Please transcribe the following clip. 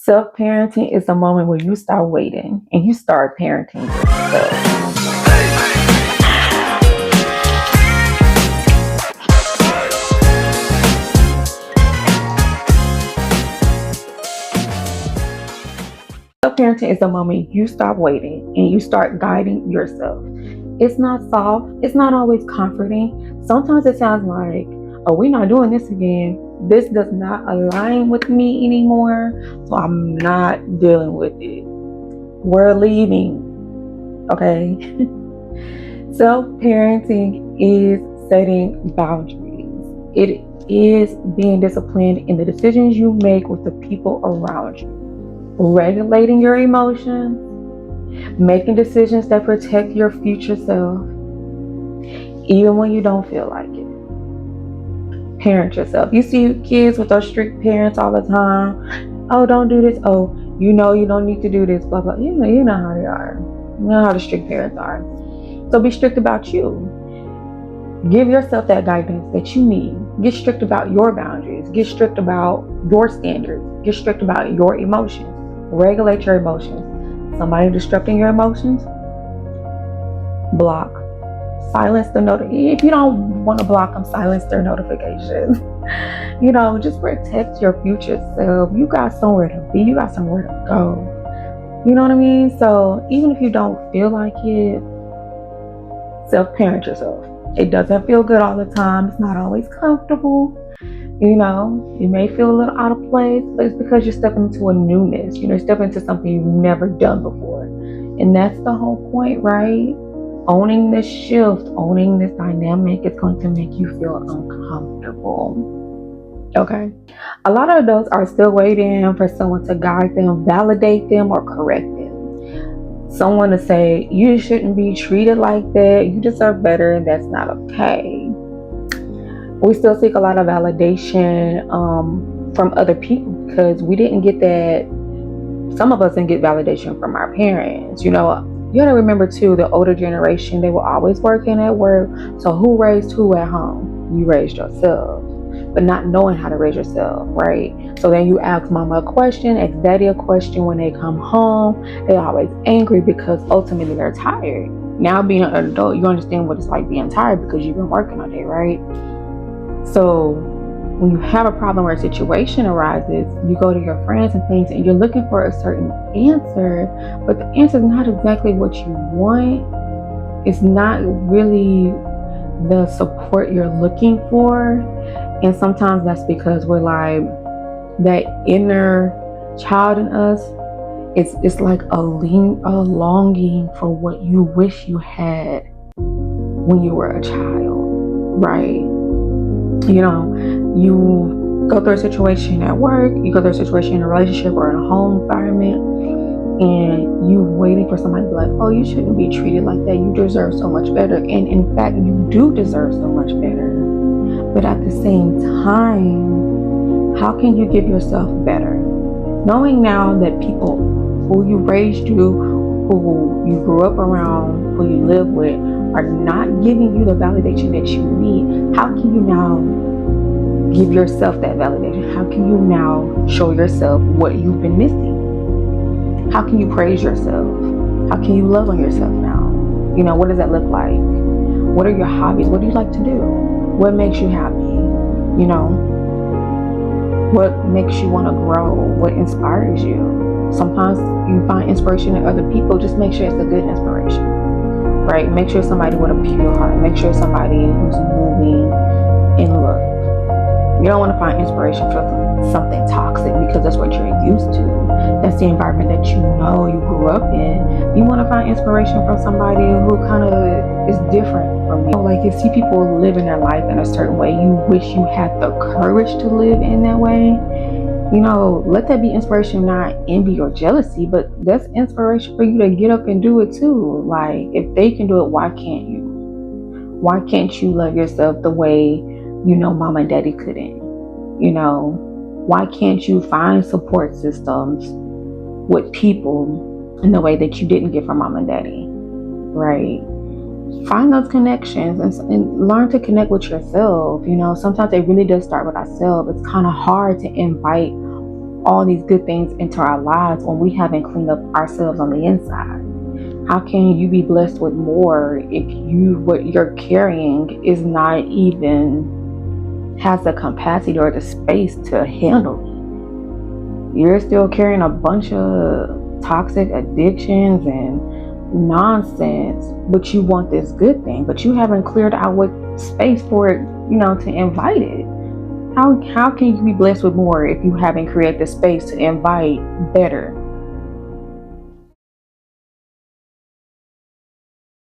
Self-parenting is the moment where you start waiting and you start parenting yourself. Self-parenting is the moment you stop waiting and you start guiding yourself. It's not soft. It's not always comforting. Sometimes it sounds like, oh, we're not doing this again. This does not align with me anymore, so I'm not dealing with it. We're leaving. Okay? Self-parenting is setting boundaries. It is being disciplined in the decisions you make with the people around you, regulating your emotions, making decisions that protect your future self, even when you don't feel like it. Parent yourself. You see kids with those strict parents all the time. Oh, don't do this. Oh, you don't need to do this. Blah blah. You know how they are. You know how the strict parents are. So be strict about you. Give yourself that guidance that you need. Get strict about your boundaries. Get strict about your standards. Get strict about your emotions. Regulate your emotions. Somebody disrupting your emotions? Block. Silence the notification. If you don't want to block them, silence their notifications. Just protect your future self. You got somewhere to be. You got somewhere to go. You know what I mean? So even if you don't feel like it, self-parent yourself. It doesn't feel good all the time. It's not always comfortable. You may feel a little out of place, but it's because you're stepping into a newness. You're stepping into something you've never done before. And that's the whole point, right? Owning this shift, owning this dynamic is going to make you feel uncomfortable. Okay? A lot of adults are still waiting for someone to guide them, validate them, or correct them. Someone to say, you shouldn't be treated like that, you deserve better, and that's not okay. We still seek a lot of validation from other people because we didn't get that. Some of us didn't get validation from our parents. You gotta remember too, the older generation, they were always working at work. So who raised who at home? You raised yourself, but not knowing how to raise yourself, right? So then you ask mama a question, ask daddy a question when they come home. They're always angry because ultimately they're tired. Now being an adult, you understand what it's like being tired because you've been working all day, right? So when you have a problem or a situation arises, you go to your friends and things and you're looking for a certain answer, but the answer is not exactly what you want. It's not really the support you're looking for. And sometimes that's because we're like, that inner child in us, it's like a longing for what you wish you had when you were a child, right? You go through a situation at work, you go through a situation in a relationship or in a home environment, and you waiting for somebody to be like, oh, you shouldn't be treated like that. You deserve so much better. And in fact, you do deserve so much better. But at the same time, how can you give yourself better? Knowing now that people who you raised you, who you grew up around, who you live with, are not giving you the validation that you need, how can you now give yourself that validation? How can you now show yourself what you've been missing? How can you praise yourself? How can you love on yourself now? What does that look like? What are your hobbies? What do you like to do? What makes you happy? What makes you want to grow? What inspires you? Sometimes you find inspiration in other people. Just make sure it's a good inspiration, right? Make sure it's somebody with a pure heart. Make sure it's somebody who's moving in love. You don't want to find inspiration from something toxic because that's what you're used to. That's the environment that you grew up in. You want to find inspiration from somebody who kind of is different from you. Like, you see people living their life in a certain way, you wish you had the courage to live in that way. Let that be inspiration, not envy or jealousy, but that's inspiration for you to get up and do it too. Like, if they can do it, why can't you? Why can't you love yourself the way mom and daddy couldn't? Why can't you find support systems with people in the way that you didn't get from mom and daddy, right? Find those connections and learn to connect with yourself. Sometimes it really does start with ourselves. It's kind of hard to invite all these good things into our lives when we haven't cleaned up ourselves on the inside? How can you be blessed with more if what you're carrying is not even has the capacity or the space to handle it? You're still carrying a bunch of toxic addictions and nonsense, but you want this good thing, but you haven't cleared out what space for it, to invite it. How can you be blessed with more if you haven't created the space to invite better?